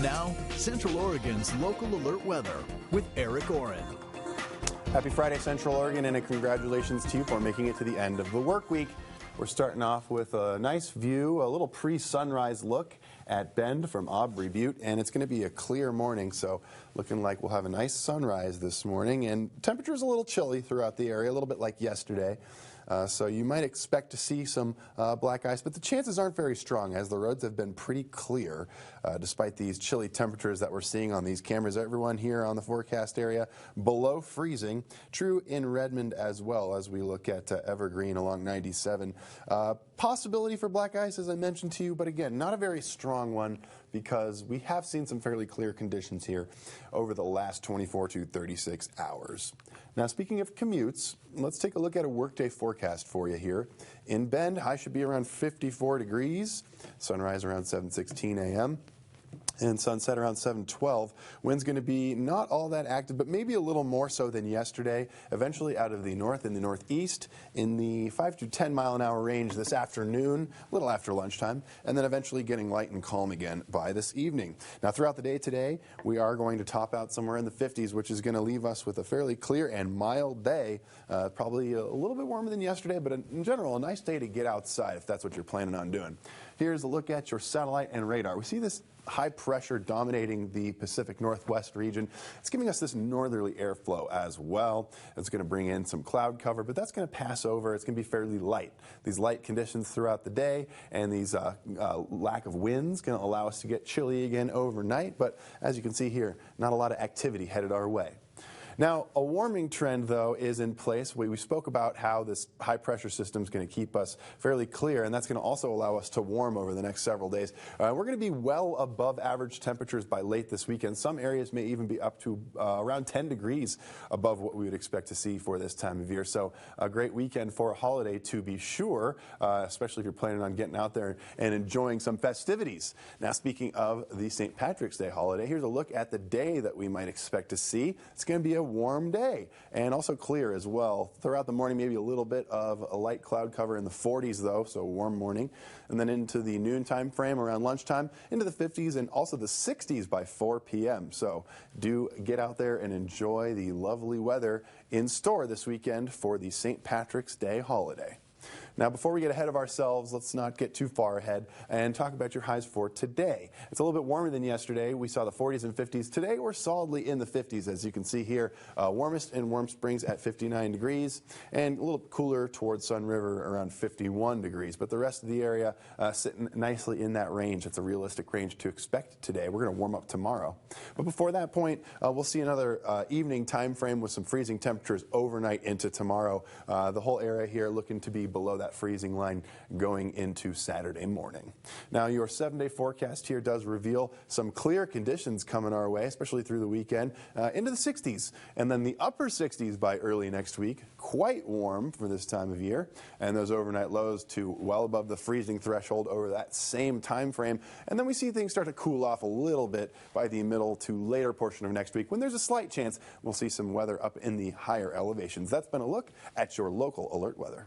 Now, Central Oregon's local alert weather with Eric Oren. Happy Friday, Central Oregon, and congratulations to you for making it to the end of the work week. We're starting off with a nice view, a little pre-sunrise look at Bend from Aubrey Butte, and it's going to be a clear morning, so looking like we'll have a nice sunrise this morning. And temperature's a little chilly throughout the area, a little bit like yesterday. So you might expect to see some black ice, but the chances aren't very strong as the roads have been pretty clear despite these chilly temperatures that we're seeing on these cameras. Everyone here on the forecast area below freezing. True in Redmond as well as we look at Evergreen along 97. Possibility for black ice, as I mentioned to you, but again, not a very strong one because we have seen some fairly clear conditions here over the last 24 to 36 hours. Now, speaking of commutes, let's take a look at a workday forecast for you here. In Bend, high should be around 54 degrees, sunrise around 7:16 a.m. and sunset around 7:12. Wind's going to be not all that active, but maybe a little more so than yesterday. Eventually out of the north and the northeast in the 5 to 10 mile an hour range this afternoon, a little after lunchtime, and then eventually getting light and calm again by this evening. Now, throughout the day today, we are going to top out somewhere in the 50s, which is going to leave us with a fairly clear and mild day. Probably a little bit warmer than yesterday, but in general, a nice day to get outside if that's what you're planning on doing. Here's a look at your satellite and radar. We see this high pressure dominating the Pacific Northwest region. It's giving us this northerly airflow as well. It's going to bring in some cloud cover, but that's going to pass over. It's going to be fairly light. These light conditions throughout the day and these lack of winds going to allow us to get chilly again overnight. But as you can see here, not a lot of activity headed our way. Now, a warming trend, though, is in place. We spoke about how this high-pressure system is going to keep us fairly clear, and that's going to also allow us to warm over the next several days. We're going to be well above average temperatures by late this weekend. Some areas may even be up to around 10 degrees above what we would expect to see for this time of year. So a great weekend for a holiday to be sure, especially if you're planning on getting out there and enjoying some festivities. Now, speaking of the St. Patrick's Day holiday, here's a look at the day that we might expect to see. It's going to be a warm day and also clear as well. Throughout the morning, maybe a little bit of a light cloud cover in the 40s though, so warm morning. And then into the noon time frame around lunchtime, into the 50s and also the 60s by 4 p.m. So do get out there and enjoy the lovely weather in store this weekend for the St. Patrick's Day holiday. Now, before we get ahead of ourselves, let's not get too far ahead and talk about your highs for today. It's a little bit warmer than yesterday. We saw the 40s and 50s. Today, we're solidly in the 50s, as you can see here. Warmest in Warm Springs at 59 degrees, and a little cooler towards Sun River around 51 degrees. But the rest of the area sitting nicely in that range. It's a realistic range to expect today. We're going to warm up tomorrow. But before that point, we'll see another evening time frame with some freezing temperatures overnight into tomorrow. The whole area here looking to be below that freezing line going into Saturday morning. Now, your 7-day forecast here does reveal some clear conditions coming our way, especially through the weekend, into the 60s, and then the upper 60s by early next week. Quite warm for this time of year, and those overnight lows to well above the freezing threshold over that same time frame. And then we see things start to cool off a little bit by the middle to later portion of next week when there's a slight chance we'll see some weather up in the higher elevations. That's been a look at your local alert weather.